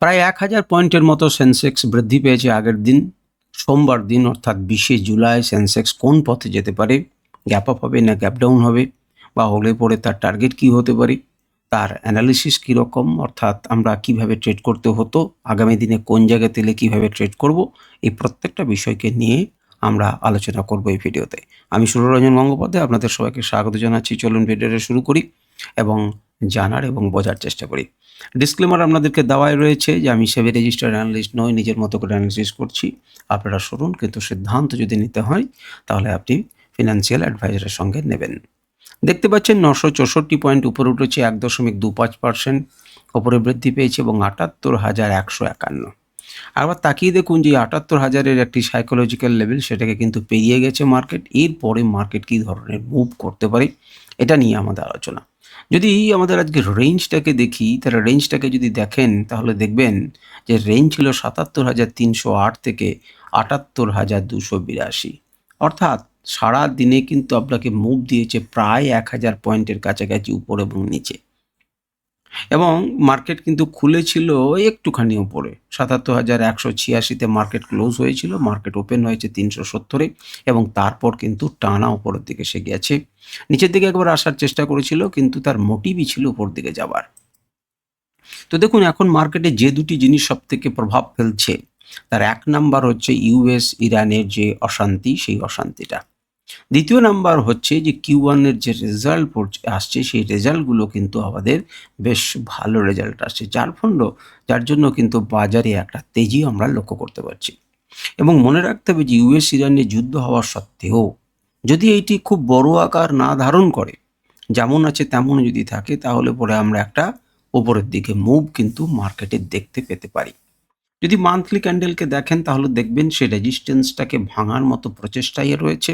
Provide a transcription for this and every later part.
প্রায় ১,০০০ পয়েন্টের মতো সেন্সেক্স বৃদ্ধি পেয়েছে আগের দিন সোমবার দিন অর্থাৎ ২০শে জুলাই। সেন্সেক্স কোন পথে যেতে পারে, গ্যাপ আপ হবে না গ্যাপ ডাউন হবে, বা হলে পরে তার টার্গেট কি হতে পারে, তার অ্যানালিসিস কীরকম, অর্থাৎ আমরা কিভাবে ট্রেড করতে হতো, আগামী দিনে কোন জায়গা থেকে কিভাবে ট্রেড করব, এই প্রত্যেকটা বিষয়কে নিয়ে আমরা আলোচনা করব এই ভিডিওতে। আমি সুররঞ্জন গঙ্গোপাধ্যায় আপনাদের সবাইকে স্বাগত জানাচ্ছি। চলুন ভিডিওটা শুরু করি এবং জানার এবং বোঝার চেষ্টা করি। ডিসক্লেমার আপনাদেরকে দেওয়াই রয়েছে যে আমি সেবি রেজিস্টার্ড অ্যানালিস্ট নই, নিজের মতো করে অ্যানালিসিস করছি, আপনারা শুনুন, কিন্তু সিদ্ধান্ত যদি নিতে হয় তাহলে আপনি ফিনান্সিয়াল অ্যাডভাইজারের সঙ্গে নেবেন। দেখতে পাচ্ছেন 964 পয়েন্ট উপরে উঠেছে, 1.25% ওপরে বৃদ্ধি পেয়েছে এবং ৭৮,১৫১। আবার তাকিয়ে দেখুন যে ৭৮,০০০-এর একটি সাইকোলজিক্যাল লেভেল, সেটাকে কিন্তু পেরিয়ে গেছে মার্কেট। এরপরে মার্কেট কী ধরনের মুভ করতে পারে এটা নিয়ে আমাদের আলোচনা। যদি আমাদের আজকে রেঞ্জটাকে দেখি, তাহলে রেঞ্জটাকে যদি দেখেন তাহলে দেখবেন যে রেঞ্জ ছিল ৭৭,৩০৮ থেকে ৭৮,২৮২। অর্থাৎ সারা দিনে কিন্তু আপনাকে মুভ দিয়েছে প্রায় ১,০০০ পয়েন্টের কাছাকাছি উপর এবং নিচে, এবং মার্কেট কিন্তু খুলেছিল একটুখানি উপরে ৭৭,১৮৬তে মার্কেট ক্লোজ হয়েছিল, মার্কেট ওপেন হয়েছে ৩৭০-এ এবং তারপর কিন্তু টানা উপরের দিকে সে গেছে। নিচের দিকে একবার আসার চেষ্টা করেছিল, কিন্তু তার মোটিভই ছিল উপর দিকে যাবার। তো দেখুন, এখন মার্কেটে যে দুটি জিনিস সব থেকে প্রভাব ফেলছে, তার এক নাম্বার হচ্ছে ইউএস ইরানের যে অশান্তি, সেই অশান্তিটা। দ্বিতীয় নাম্বার হচ্ছে যে Q1-এর যে রেজাল্ট আসছে, সেই রেজাল্টগুলো কিন্তু আমাদের বেশ ভালো রেজাল্ট আসছে, যার জন্য কিন্তু বাজারে একটা তেজি আমরা লক্ষ্য করতে পারছি। এবং মনে রাখতে হবে যে ইউএস ইরানের যুদ্ধ হওয়া সত্ত্বেও যদি এইটি খুব বড় আকার না ধারণ করে, যেমন আছে তেমন যদি থাকে, তাহলে পরে আমরা একটা ওপরের দিকে মুভ কিন্তু মার্কেটে দেখতে পেতে পারি। যদি মান্থলি ক্যান্ডেলকে দেখেন তাহলে দেখবেন সে রেজিস্ট্যান্সটাকে ভাঙার মতো প্রচেষ্টায় রয়েছে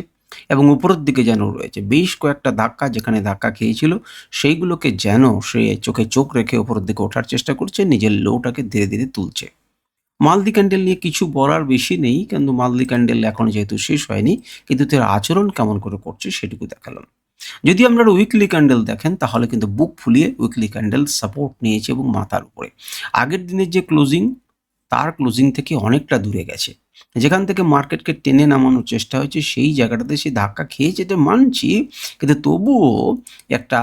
এবং উপরের দিকে যেন রয়েছে বেশ কয়েকটা ধাক্কা, যেখানে ধাক্কা খেয়েছিল সেইগুলোকে যেন সে চোখে চোখ রেখে উপরের দিকে ওঠার চেষ্টা করছে, নিজের লোটাকে ধীরে ধীরে তুলছে। মালদি ক্যান্ডেল নিয়ে কিছু বলার বেশি নেই, কিন্তু মালদি ক্যান্ডেল এখন যেহেতু শেষ হয়নি, কিন্তু তার আচরণ কেমন করে করছে সেটুকু দেখালাম। যদি আপনারা উইকলি ক্যান্ডেল দেখেন তাহলে কিন্তু বুক ফুলিয়ে উইকলি ক্যান্ডেল সাপোর্ট নিয়েছে এবং মাথার উপরে আগের দিনের যে ক্লোজিং, তার ক্লোজিং থেকে অনেকটা দূরে গেছে। যেখান থেকে মার্কেটকে টেনে নামানোর চেষ্টা হয়েছে সেই জায়গাটাতে সে ধাক্কা খেয়েছে, এটা মানছি, কিন্তু তবুও একটা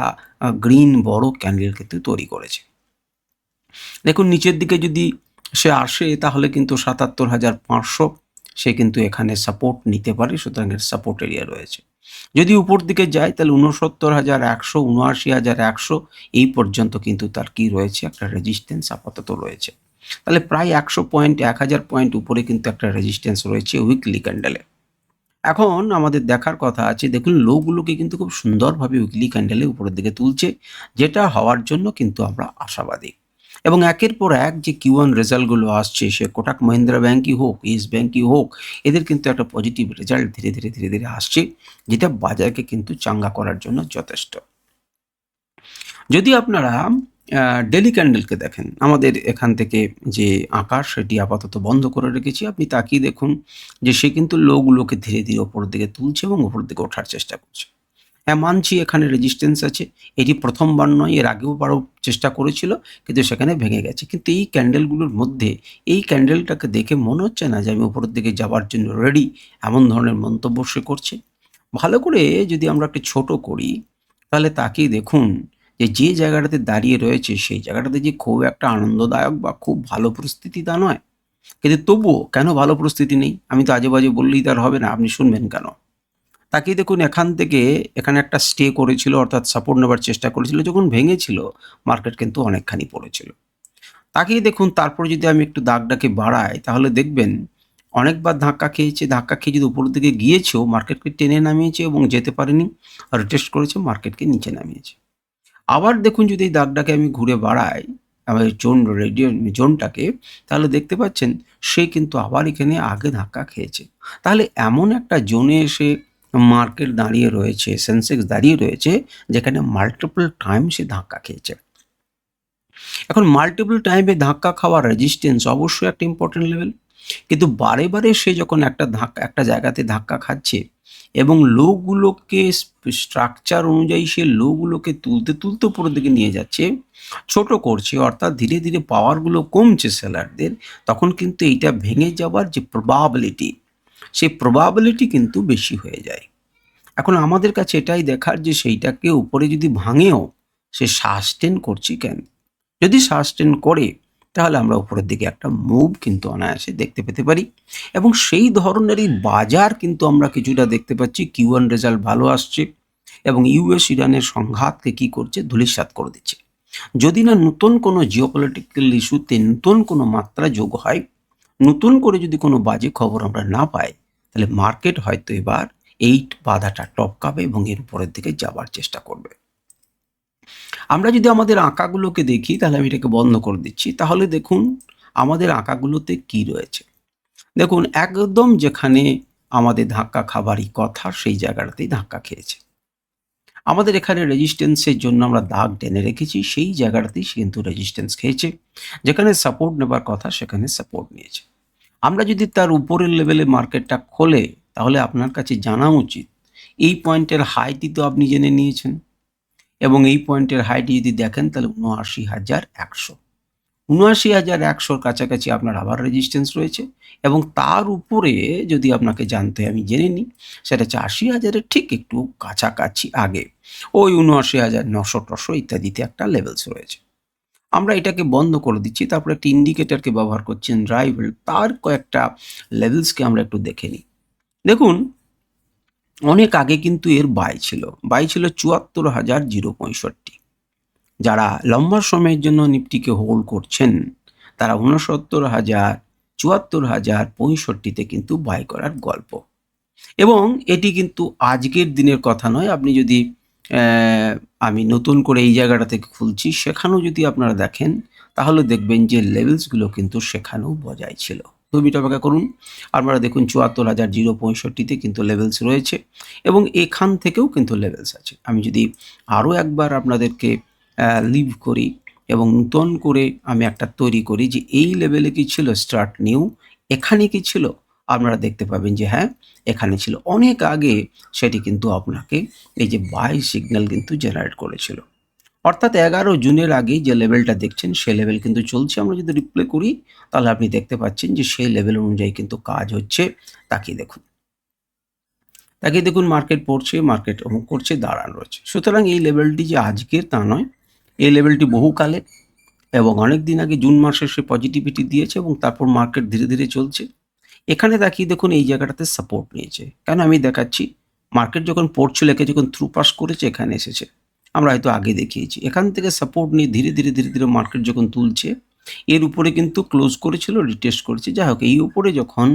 গ্রিন বড় ক্যান্ডেল কিন্তু তৈরি করেছে। দেখুন, নিচের দিকে যদি সে আসে তাহলে কিন্তু ৭৭,৫০০ সে কিন্তু এখানে সাপোর্ট নিতে পারে, সুতরাং এর সাপোর্ট এরিয়া রয়েছে। যদি উপর দিকে যায় তাহলে ৬৯,১০০, ৭৯,১০০ এই পর্যন্ত কিন্তু তার কি রয়েছে, একটা রেজিস্ট্যান্স আপাতত রয়েছে। তাহলে প্রায় ১০০ পয়েন্ট, ১,০০০ পয়েন্ট উপরে কিন্তু একটা রেজিস্ট্যান্স রয়েছে উইকলি ক্যান্ডেলে। এখন আমাদের দেখার কথা আছে, দেখুন লোগুলোকে কিন্তু খুব সুন্দরভাবে উইকলি ক্যান্ডেলে উপরের দিকে তুলছে, যেটা হওয়ার জন্য কিন্তু আমরা আশাবাদী। এবং একের পর এক যে Q1 রেজাল্টগুলো আসছে, সে কোটাক মহিন্দ্রা ব্যাংকই হোক, ইয়েস ব্যাংকই হোক, এদের কিন্তু একটা পজিটিভ রেজাল্ট ধীরে ধীরে ধীরে ধীরে আসছে, যেটা বাজারকে কিন্তু চাঙ্গা করার জন্য যথেষ্ট। যদি আপনারা ডেলি ক্যান্ডেলকে দেখেন, আমাদের এখান থেকে যে আঁকা সেটি আপাতত বন্ধ করে রেখেছি, আপনি তাকিয়ে দেখুন যে সে কিন্তু লোগুলোকে ধীরে ধীরে ওপরের দিকে তুলছে এবং ওপরের দিকে ওঠার চেষ্টা করছে। হ্যাঁ, মানছি এখানে রেজিস্ট্যান্স আছে, এটি প্রথমবার নয়, এর আগেও বারও চেষ্টা করেছিল, কিন্তু সেখানে ভেঙে গেছে। কিন্তু এই ক্যান্ডেলগুলোর মধ্যে এই ক্যান্ডেলটাকে দেখে মনে হচ্ছে না যে আমি উপরের দিকে যাওয়ার জন্য রেডি, এমন ধরনের মন্তব্য সে করছে। ভালো করে যদি আমরা একটু ছোট করি তাহলে তাকিয়ে দেখুন যে জায়গাটাতে দাঁড়িয়ে রয়েছে সেই জায়গাটাতে যে খুব একটা আনন্দদায়ক বা খুব ভালো পরিস্থিতি তা নয়, কিন্তু তবুও কেন ভালো পরিস্থিতি নেই, আমি তো আজে বাজে বললেই তার হবে না, আপনি শুনবেন কেন। তাকিয়ে দেখুন, এখান থেকে এখানে একটা স্টে করেছিল, অর্থাৎ সাপোর্ট নেবার চেষ্টা করেছিল, যখন ভেঙেছিল মার্কেট কিন্তু অনেকখানি পড়েছিল। তাকিয়ে দেখুন, তারপরে যদি আমি একটু দাগটাকে বাড়াই তাহলে দেখবেন অনেকবার ধাক্কা খেয়েছে, ধাক্কা খেয়ে যদি উপরের দিকে গিয়েছেও মার্কেটকে টেনে নামিয়েছে এবং যেতে পারেনি, রিটেস্ট করেছে, মার্কেটকে নিচে নামিয়েছে। আবার দেখুন, যদি এই দাগটাকে আমি ঘুরে বাড়াই আমার জোনটাকে, তাহলে দেখতে পাচ্ছেন সে কিন্তু আবার এখানে আগে ধাক্কা খেয়েছে। তাহলে এমন একটা জোনে এসে মার্কেট দাঁড়িয়ে রয়েছে, সেন্সেক্স দাঁড়িয়ে রয়েছে, যেখানে মাল্টিপল টাইম সে ধাক্কা খেয়েছে। এখন মাল্টিপল টাইমে ধাক্কা খাওয়ার রেজিস্ট্যান্স অবশ্যই একটা ইম্পর্টেন্ট লেভেল, কিন্তু বারে বারে সে যখন একটা জায়গাতে ধাক্কা খাচ্ছে, এবং লোগুলোকে স্ট্রাকচার অনুযায়ী সে লোগুলোকে তুলতে তুলতে উপরের দিকে নিয়ে যাচ্ছে, ছোট করছে, অর্থাৎ ধীরে ধীরে পাওয়ারগুলো কমছে সেলারদের, তখন কিন্তু এইটা ভেঙে যাওয়ার যে প্রবাবিলিটি, সেই প্রবাবিলিটি কিন্তু বেশি হয়ে যায়। এখন আমাদের কাছে এটাই দেখার যে সেইটাকে উপরে যদি ভাঙেও সে সাস্টেন করছে কেন। যদি সাস্টেন করে তাহলে আমরা উপরের দিকে একটা মুভ কিন্তু অনায়াসে দেখতে পেতে পারি, এবং সেই ধরনেরই বাজার কিন্তু আমরা কিছুটা দেখতে পাচ্ছি। Q1 রেজাল্ট ভালো আসছে এবং ইউএস ইরানের সংঘাতকে কি করছে, ধূলিসাৎ করে দিচ্ছে। যদি না নতুন কোনো জিওপলিটিক্যাল ইস্যুতে নতুন কোনো মাত্রা যোগ হয়, নতুন করে যদি কোনো বাজে খবর আমরা না পাই, তাহলে মার্কেট হয়তো এবার এই বাধাটা টপকাবে এবং এর উপরের দিকে যাওয়ার চেষ্টা করবে। আমরা যদি আমাদের আঁকাগুলোকে দেখি, তাহলে আমি এটাকে বন্ধ করে দিচ্ছি। তাহলে দেখুন আমাদের আঁকাগুলোতে কি রয়েছে। দেখুন একদম যেখানে আমাদের ধাক্কা খাবারই কথা, সেই জায়গাটাতেই ধাক্কা খেয়েছে। আমাদের এখানে রেজিস্ট্যান্সের জন্য আমরা দাগ টেনে রেখেছি, সেই জায়গাটাতেই সে কিন্তু রেজিস্ট্যান্স খেয়েছে। যেখানে সাপোর্ট নেবার কথা সেখানে সাপোর্ট নিয়েছে। আমরা যদি তার উপরের লেভেলে মার্কেটটা খোলে, তাহলে আপনার কাছে জানা উচিত এই পয়েন্টের হাইটি তো আপনি জেনে নিয়েছেন, এবং এই পয়েন্টের হাইটি যদি দেখেন তাহলে ৭৯,১০০, ৭৯,১০০-র কাছাকাছি আপনার আবার রেজিস্ট্যান্স রয়েছে। এবং তার উপরে যদি আপনাকে জানতে হয়, আমি জেনে নিই, সেটা হচ্ছে ৮০,০০০-এর ঠিক একটু কাছাকাছি আগে ওই ৭৯,৯০০-টশো ইত্যাদিতে একটা লেভেলস রয়েছে। আমরা এটাকে বন্ধ করে দিচ্ছি, তারপরে একটা ইন্ডিকেটরকে ব্যবহার করছেন রাইভেল, তার কয়েকটা লেভেলসকে আমরা একটু দেখে নিই। দেখুন অনেক আগে কিন্তু এর বাই ছিল ৭৪,০৬৫। যারা লম্বা সময়ের জন্য নিফটিকে হোল্ড করছেন, তারা ৬৯,০০০, ৭৪,০৬৫-তে কিন্তু বাই করার গল্প। এবং এটি কিন্তু আজকের দিনের কথা নয়। আপনি যদি আমি নতুন করে এই জায়গাটা থেকে খুলছি, সেখানেও যদি আপনারা দেখেন, তাহলে দেখবেন যে লেভেলসগুলো কিন্তু সেখানেও বজায় ছিল। ২ মিনিট অপেক্ষা করুন। আপনারা দেখুন ৭৪,০৬৫-তে কিন্তু লেভেলস রয়েছে, এবং এখান থেকেও কিন্তু লেভেলস আছে। আমি যদি আরও একবার আপনাদেরকে লিভ করি এবং নতুন করে আমি একটা তৈরি করি যে এই লেভেলে কি ছিল স্টার্ট নিউ, এখানে কি ছিল, আপনারা দেখতে পাবেন যে হ্যাঁ এখানে ছিল। অনেক আগে সেটি কিন্তু আপনাকে এই যে বাই সিগন্যাল কিন্তু জেনারেট করেছিল। অর্থাৎ ১১ জুনের আগেই যে লেভেলটা দেখছেন সে লেভেল কিন্তু চলছে। আমরা যদি রিপ্লে করি, তাহলে আপনি দেখতে পাচ্ছেন যে সেই লেভেল অনুযায়ী কিন্তু কাজ হচ্ছে। তাকিয়ে দেখুন, তাকিয়ে দেখুন, মার্কেট পড়ছে, মার্কেট অমুক করছে, দাঁড়ানো রয়েছে। সুতরাং এই লেভেলটি যে আজকের তা নয়, এই লেভেলটি বহুকালের, এবং অনেক দিন আগে জুন মাসে সে পজিটিভিটি দিয়েছে এবং তারপর মার্কেট ধীরে ধীরে চলছে। এখানে তাকিয়ে দেখুন এই জায়গাটাতে সাপোর্ট নিয়েছে। কেন আমি দেখাচ্ছি, মার্কেট যখন পড়ছিল একে যখন থ্রু পাস করেছে এখানে এসেছে, আমরা হয়তো আগে দেখিয়েছি। এখান থেকে সাপোর্ট নিয়ে ধীরে ধীরে ধীরে ধীরে মার্কেট যখন তুলছে, এর উপরে কিন্তু ক্লোজ করেছিল, রিটেস্ট করেছে। যাই হোক, এই উপরে যখন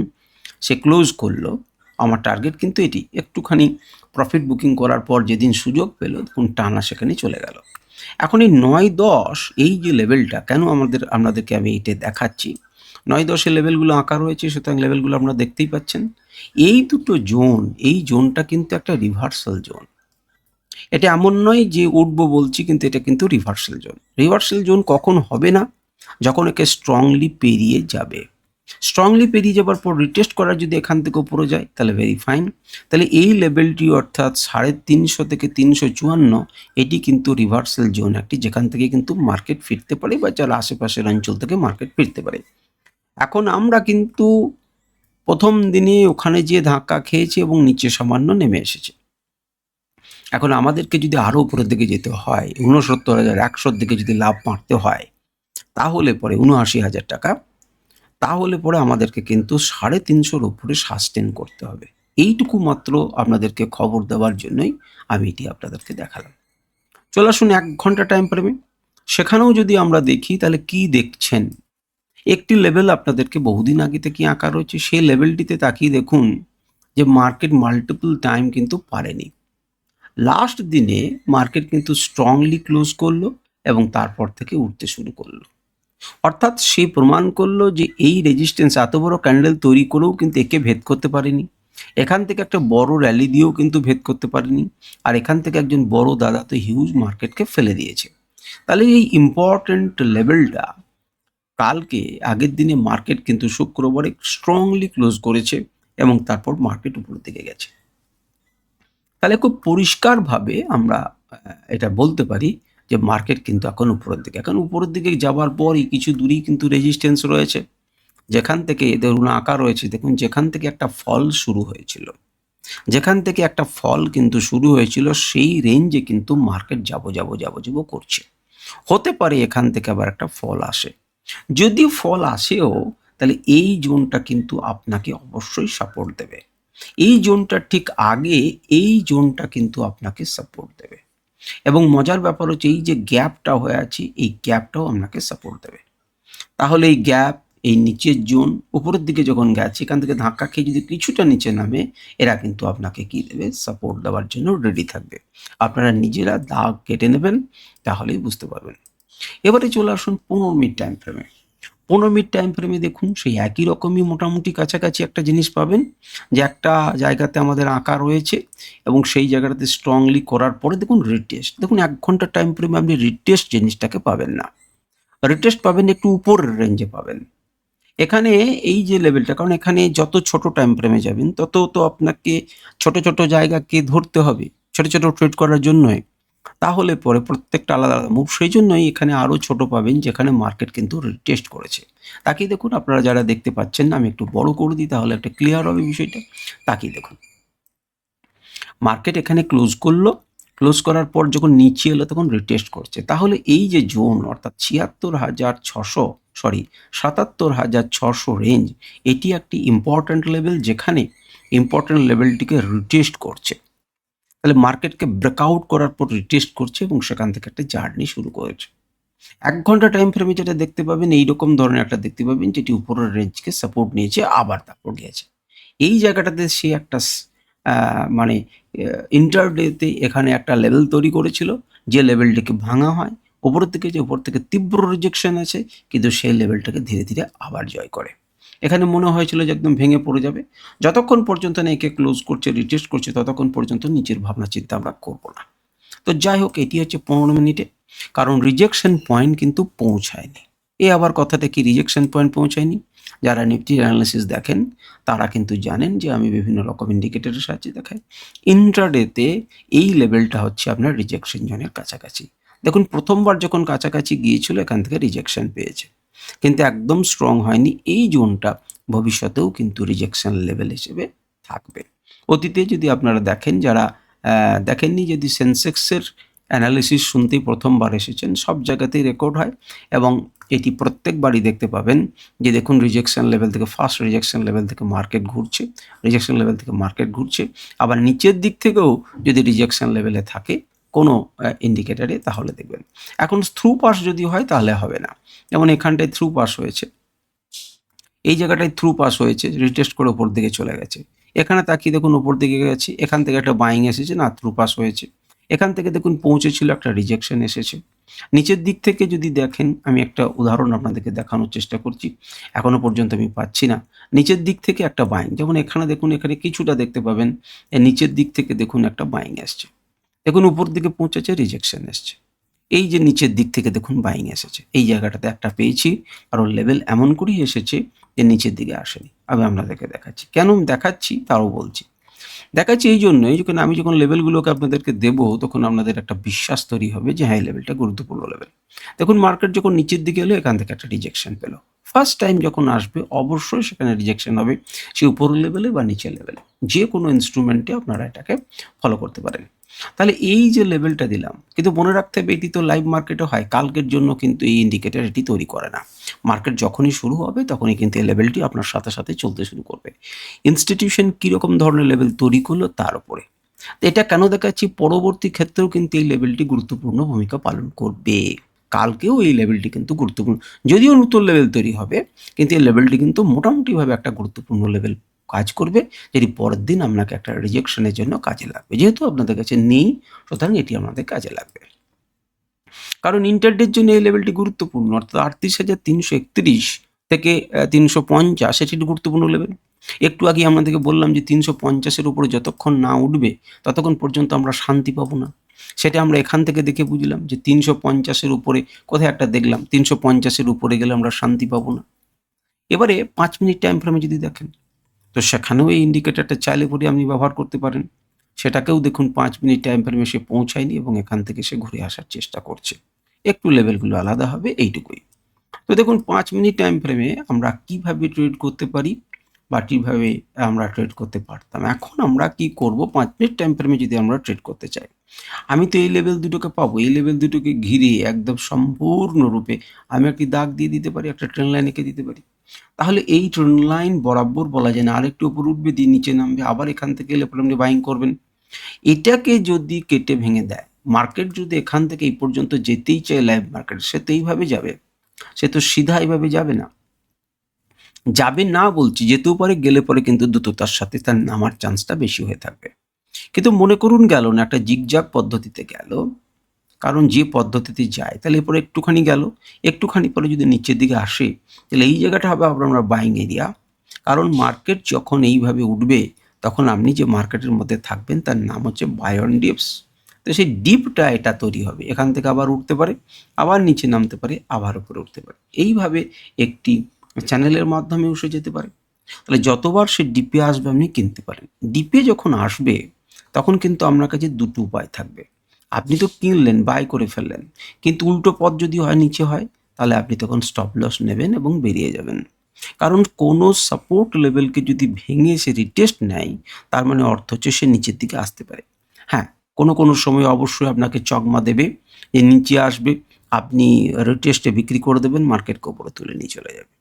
সে ক্লোজ করলো, আমার টার্গেট কিন্তু এটি। একটুখানি প্রফিট বুকিং করার পর যেদিন সুযোগ পেল, তখন টানা সেখানে চলে গেল। এখন এই ৯-১০ এই যে লেভেলটা, কেন আপনাদেরকে আমি এইটা দেখাচ্ছি, ৯-১০-এর লেভেলগুলো আঁকা রয়েছে, সুতরাং লেভেলগুলো আপনারা দেখতেই পাচ্ছেন। এই দুটো জোন, এই জোনটা কিন্তু একটা রিভার্সাল জোন। এটা এমন নয় যে উঠবো বলছি, কিন্তু এটা কিন্তু রিভার্সাল জোন। রিভার্সাল জোন কখন হবে না, যখন একে স্ট্রংলি পেরিয়ে যাবে। স্ট্রংলি পেরিয়ে যাবার পর রিটেস্ট করার যদি এখান থেকে উপরে যায়, তাহলে ভেরি ফাইন। তাহলে এই লেভেলটি অর্থাৎ ৩৫০ থেকে ৩৫৪, এটি কিন্তু রিভার্সাল জোন একটি, যেখান থেকে কিন্তু মার্কেট ফিরতে পারে, বা যার আশেপাশের অঞ্চল থেকে মার্কেট ফিরতে পারে। এখন আমরা কিন্তু প্রথম দিনে ওখানে যেয়ে ধাক্কা খেয়েছি এবং নিচে সামান্য নেমে এসেছে। এখন আমাদেরকে যদি আরও উপরের দিকে যেতে হয়, ৬৯,১০০-র দিকে যদি লাভ মারতে হয়, তাহলে পরে ৭৯,০০০ টাকা, তাহলে পরে আমাদেরকে কিন্তু ৩৫০-র উপরে সাস্টেন করতে হবে। এইটুকু মাত্র আপনাদেরকে খবর দেওয়ার জন্যই আমি এটি আপনাদেরকে দেখালাম। চলে আসুন ১ ঘন্টা টাইম ফ্রেমে। সেখানেও যদি আমরা দেখি, তাহলে কি দেখছেন, একটি লেভেল আপনাদেরকে বহুদিন আগে থেকে আঁকা রয়েছে। সেই লেভেলটিতে তাকিয়ে দেখুন যে মার্কেট মাল্টিপল টাইম কিন্তু পারেনি। লাস্ট দিনে মার্কেট কিন্তু স্ট্রংলি ক্লোজ করলো এবং তারপর থেকে উঠতে শুরু করলো। অর্থাৎ সে প্রমাণ করলো যে এই রেজিস্ট্যান্স, এত বড় ক্যান্ডেল তৈরি করেও কিন্তু একে ভেদ করতে পারেনি। এখান থেকে একটা বড় র্যালি দিয়েও কিন্তু ভেদ করতে পারেনি। আর এখান থেকে একজন বড় দাদা তো হিউজ মার্কেটকে ফেলে দিয়েছে। তাহলে এই ইম্পর্টেন্ট লেভেলটা কালকে, আগের দিনে মার্কেট কিন্তু শুক্রবারে স্ট্রংলি ক্লোজ করেছে এবং তারপর মার্কেট উপরের দিকে গেছে। তাহলে খুব পরিষ্কারভাবে আমরা এটা বলতে পারি যে মার্কেট কিন্তু এখন উপরের দিকে। এখন উপরের দিকে যাবার পরই কিছু দূরেই কিন্তু রেজিস্ট্যান্স রয়েছে। যেখান থেকে ধরুন আঁকা রয়েছে, দেখুন যেখান থেকে একটা ফল শুরু হয়েছিল, যেখান থেকে একটা ফল কিন্তু শুরু হয়েছিল সেই রেঞ্জে কিন্তু মার্কেট যাব করছে। হতে পারে এখান থেকে আবার একটা ফল আসে। যদি ফল আসেও তাহলে এই জোনটা কিন্তু আপনাকে অবশ্যই সাপোর্ট দেবে। এই জোনটার ঠিক আগে এই জোনটা কিন্তু আপনাকে সাপোর্ট দেবে। এবং মজার ব্যাপার হচ্ছে এই যে গ্যাপটা হয়ে আছে, এই গ্যাপটাও আপনাকে সাপোর্ট দেবে। তাহলে এই গ্যাপ, এই নিচের জোন উপরের দিকে যখন গেছে এখান থেকে ধাক্কা খেয়ে যদি কিছুটা নিচে নামে, এরা কিন্তু আপনাকে কি দেবে? সাপোর্ট দেওয়ার জন্য রেডি থাকবে। আপনারা নিজেরা দাগ কেটে নেবেন, তাহলেই বুঝতে পারবেন। এবারে চলে আসুন 15 মিনিট টাইম ফ্রেমে। 15 মিনিট টাইম ফ্রেমে দেখুন সেই একই রকমই মোটামুটি কাছাকাছি একটা জিনিস পাবেন, যে একটা জায়গাতে আমাদের আঁকা রয়েছে এবং সেই জায়গাটাতে স্ট্রংলি করার পরে দেখুন রিটেস্ট। দেখুন 1 ঘন্টা টাইম ফ্রেমে আপনি রিটেস্ট জিনিসটাকে পাবেন না, রিটেস্ট পাবেন একটু উপরের রেঞ্জে পাবেন। এখানে এই যে লেভেলটা, কারণ এখানে যত ছোট টাইম ফ্রেমে যাবেন তত তো আপনাকে ছোট ছোট জায়গাকে ধরতে হবে ছোট ছোট ট্রেড করার জন্যই। তাহলে পরে প্রত্যেকটা আলাদা আলাদা মুভ, সেই জন্যই এখানে আরও ছোট পাবেন যেখানে মার্কেট কিন্তু টেস্ট করেছে। তাকিয়ে দেখুন, আপনারা যারা দেখতে পাচ্ছেন না আমি একটু বড় করে দিই তাহলে একটা ক্লিয়ার হবে বিষয়টা। তাকিয়ে দেখুন মার্কেট এখানে ক্লোজ করলো, ক্লোজ করার পর যখন নিচে এলো তখন রিটেস্ট করছে। তাহলে এই যে জোন অর্থাৎ 77,600 রেঞ্জ, এটি একটি ইম্পর্ট্যান্ট লেভেল যেখানে ইম্পর্ট্যান্ট লেভেলটিকে রিটেস্ট করছে। তাহলে মার্কেটকে ব্রেকআউট করার পর রিটেস্ট করছে এবং সেখান থেকে একটা জার্নি শুরু করেছে। 1 ঘন্টা টাইম ফ্রেমে যেটা দেখতে পাবেন এইরকম ধরনের একটা দেখতে পাবেন, যেটি উপরের রেঞ্জকে সাপোর্ট নিয়েছে আবার তারপর গিয়েছে। এই জায়গাটাতে সে একটা মানে ইন্টারডেতে এখানে একটা লেভেল তৈরি করেছিল, যে লেভেলটিকে ভাঙা হয় উপরের দিকে, যে উপর থেকে তীব্র রিজেকশন আছে, কিন্তু সেই লেভেলটাকে ধীরে ধীরে আবার জয় করে। এখানে মনে হয়েছিল যে একদম ভেঙে পড়ে যাবে, যতক্ষণ পর্যন্ত না একে ক্লোজ করছে, রিটেস্ট করছে, ততক্ষণ পর্যন্ত নিচের ভাবনা চিন্তা আমরা করবো না। তো যাই হোক, এটি হচ্ছে 15 মিনিটে, কারণ রিজেকশন পয়েন্ট কিন্তু পৌঁছায়নি। এ আবার কথাটা কি, রিজেকশন পয়েন্ট পৌঁছায়নি? যারা নিফটির অ্যানালিসিস দেখেন তারা কিন্তু জানেন যে আমি বিভিন্ন রকম ইন্ডিকেটরের সাহায্যে দেখাই। ইন্ট্রাডেতে এই লেভেলটা হচ্ছে আপনার রিজেকশন জোনের কাছাকাছি। দেখুন প্রথমবার যখন কাছাকাছি গিয়েছিল এখান থেকে রিজেকশন পেয়েছে, কিন্তু একদম স্ট্রং হয়নি। এই জোনটা ভবিষ্যতেও কিন্তু রিজেকশন লেভেল হিসেবে থাকবে। অতীতে যদি আপনারা দেখেন, যারা দেখেননি, যদি সেন্সেক্সের অ্যানালিসিস শুনতেই প্রথমবার এসেছেন, সব জায়গাতেই রেকর্ড হয় এবং এটি প্রত্যেকবারই দেখতে পাবেন যে দেখুন রিজেকশন লেভেল থেকে, ফার্স্ট রিজেকশন লেভেল থেকে মার্কেট ঘুরছে, রিজেকশন লেভেল থেকে মার্কেট ঘুরছে, আবার নিচের দিক থেকেও যদি রিজেকশন লেভেলে থাকে কোনো ইন্ডিকেটারে, তাহলে দেখবেন। এখন থ্রু পাস যদি হয় তাহলে হবে না, যেমন এখানটায় থ্রু পাস হয়েছে, এই জায়গাটায় থ্রু পাস হয়েছে, রিটেস্ট করে ওপর দিকে চলে গেছে। এখানে তাকিয়ে দেখুন ওপর দিকে গেছে, এখান থেকে একটা বাইং এসেছে, না থ্রু পাস হয়েছে। এখান থেকে দেখুন পৌঁছেছিল, একটা রিজেকশন এসেছে। নিচের দিক থেকে যদি দেখেন, আমি একটা উদাহরণ আপনাদেরকে দেখানোর চেষ্টা করছি, এখনো পর্যন্ত আমি পাচ্ছি না। নিচের দিক থেকে একটা বাইং, যেমন এখানে দেখুন, এখানে কিছুটা দেখতে পাবেন, নিচের দিক থেকে দেখুন একটা বাইং আসছে, দেখুন উপর দিকে পৌঁছেছে, রিজেকশন এসছে। এই যে নিচের দিক থেকে দেখুন বাইং এসেছে, এই জায়গাটাতে একটা পেয়েছি, কারণ লেভেল এমন করেই এসেছে যে নিচের দিকে আসেনি। আমি আপনাদেরকে দেখাচ্ছি, কেন দেখাচ্ছি তাও বলছি। দেখাচ্ছি এই জন্যই, যখন আমি যখন লেভেলগুলোকে আপনাদেরকে দেবো তখন আপনাদের একটা বিশ্বাস তৈরি হবে যে হ্যাঁ, এই লেভেলটা গুরুত্বপূর্ণ লেভেল। দেখুন মার্কেট যখন নিচের দিকে এলো, এখান থেকে একটা রিজেকশন পেলো। ফার্স্ট টাইম যখন আসবে অবশ্যই সেখানে রিজেকশন হবে, সে উপরের লেভেলে বা নিচের লেভেলে, যে কোনো ইনস্ট্রুমেন্টে আপনারা এটাকে ফলো করতে পারেন। তাহলে এই যে লেভেলটা দিলাম, কিন্তু মনে রাখতে হবে এটি তো লাইভ মার্কেটে হয়, কালকের জন্য কিন্তু এই ইন্ডিকেটর এটি তৈরি করে না। মার্কেট যখনই শুরু হবে তখনই কিন্তু এই লেভেলটি আপনার সাথে সাথে চলতে শুরু করবে। ইনস্টিটিউশন কীরকম ধরনের লেভেল তৈরি করলো তার উপরে। তো এটা কেন দেখাচ্ছি, পরবর্তী ক্ষেত্রেও কিন্তু এই লেভেলটি গুরুত্বপূর্ণ ভূমিকা পালন করবে। কালকেও এই লেভেলটি কিন্তু গুরুত্বপূর্ণ, যদিও নতুন লেভেল তৈরি হবে, কিন্তু এই লেভেলটি কিন্তু মোটামুটিভাবে একটা গুরুত্বপূর্ণ লেভেল কাজ করবে, যেটি পরের দিন আপনাকে একটা রিজেকশনের জন্য কাজে লাগবে। যেহেতু আপনাদের কাছে নেই, সুতরাং এটি আপনাদের কাজে লাগবে। কারণ ইন্টারডের জন্য এই লেভেলটি গুরুত্বপূর্ণ, অর্থাৎ 38,331 থেকে 350 এটি গুরুত্বপূর্ণ লেভেল। একটু আগে আপনাদেরকে বললাম যে 350-এর উপরে যতক্ষণ না উঠবে ততক্ষণ পর্যন্ত আমরা শান্তি পাবো না। সেটা আমরা এখান থেকে দেখে বুঝলাম যে 350-এর উপরে কোথায় একটা দেখলাম, 350-এর উপরে গেলে আমরা শান্তি পাবো না। এবারে 5 মিনিট টাইম ফ্রেমে যদি দেখেন, তো সেখানেও এই ইন্ডিকেটরটা চাইলে পরে আপনি ব্যবহার করতে পারেন। সেটাকেও দেখুন 5 মিনিট টাইম ফ্রেমে সে পৌঁছায়নি এবং এখান থেকে সে ঘুরে আসার চেষ্টা করছে। একটু লেভেলগুলো আলাদা হবে, এইটুকুই। তো দেখুন 5 মিনিট টাইম ফ্রেমে আমরা কিভাবে ট্রেড করতে পারি বা কিভাবে আমরা ট্রেড করতে পারতাম। এখন আমরা কি করব, 5 মিনিট টাইম ফ্রেমে যদি আমরা ট্রেড করতে চাই, আমি তো এই লেভেল দুটোকে পাবো, এই লেভেল দুটোকে ঘিরে একদম সম্পূর্ণরূপে আমি একটি দাগ দিয়ে দিতে পারি, একটা ট্রেন লাইন এঁকে দিতে পারি। তাহলে এই ট্রেন লাইন বরাবর বলা যায় না, আরেকটু উপর উঠবে দিয়ে নিচে নামবে, আবার এখান থেকে এলে পরে আপনি বাইং করবেন। এটাকে যদি কেটে ভেঙে দেয়, মার্কেট যদি এখান থেকে এই পর্যন্ত যেতেই চায় লাইভ মার্কেট, সে তো এইভাবে যাবে, সে তো সিধা এইভাবে যাবে না। যাবে না বলছি, যেতেও পারে, গেলে পরে কিন্তু দ্রুততার সাথে তার নামার চান্সটা বেশি হয়ে থাকবে। কিন্তু মনে করুন গেল না, একটা জিগজাগ পদ্ধতিতে গেল, কারণ যে পদ্ধতিতে যায় তাহলে এরপরে একটুখানি গেল, একটুখানি পরে যদি নিচের দিকে আসে তাহলে এই জায়গাটা হবে আবার আমরা বাইং এরিয়া। কারণ মার্কেট যখন এইভাবে উঠবে তখন আপনি যে মার্কেটের মধ্যে থাকবেন তার নাম হচ্ছে বাই অন ডিপস। তো সেই ডিপটা এটা তৈরি হবে, এখান থেকে আবার উঠতে পারে, আবার নিচে নামতে পারে, আবার উপরে উঠতে পারে, এইভাবে একটি চ্যানেলের মাধ্যমে উঠে যেতে পারে। তাহলে যতবার সে ডিপে আসবে আপনি কিনতে পারেন। ডিপে যখন আসবে তখন কিন্তু আপনার কাছে দুটো উপায় থাকবে। আপনি তো কিনলেন, বাই করে ফেললেন, কিন্তু উল্টো পথ যদি হয়, নিচে হয়, তাহলে আপনি তখন স্টপ লস নেবেন এবং বেরিয়ে যাবেন। কারণ কোনো সাপোর্ট লেভেলকে যদি ভেঙে সে রিটেস্ট নেয়, তার মানে অর্থ হচ্ছে সে নিচের দিকে আসতে পারে। হ্যাঁ, কোনো সময় অবশ্যই আপনাকে চকমা দেবে, যে নিচে আসবে, আপনি রিটেস্টে বিক্রি করে দেবেন, মার্কেটকে ওপরে তুলে নিয়ে চলে যাবে।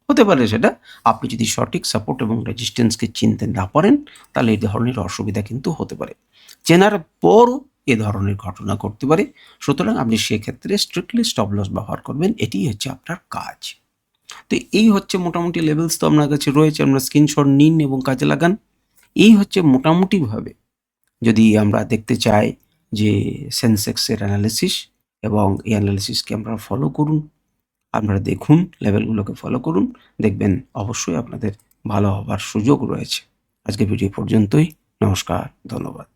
হতে পারে সেটা, আপনি যদি সঠিক সাপোর্ট এবং রেজিস্ট্যান্সকে চিনতে না পারেন, তাহলে এই ধরনের অসুবিধা কিন্তু হতে পারে। চেনার পরও এ ধরনের ঘটনা ঘটতে পারে। সুতরাং আপনি সেক্ষেত্রে স্ট্রিক্টলি স্টপ লস ব্যবহার করবেন, এটিই হচ্ছে আপনার কাজ। তো এই হচ্ছে মোটামুটি লেভেলস তো আপনার কাছে রয়েছে, আমরা স্ক্রিনশট নিন এবং কাজে লাগান। এই হচ্ছে মোটামুটিভাবে, যদি আমরা দেখতে চাই যে সেন্সেক্সের অ্যানালিসিস, এবং এই অ্যানালিসিসকে আমরা ফলো করুন, আপনারা দেখুন, লেভেলগুলোকে ফলো করুন, দেখবেন অবশ্যই আপনাদের ভালো হবার সুযোগ রয়েছে। আজকে ভিডিও পর্যন্তই। নমস্কার, ধন্যবাদ।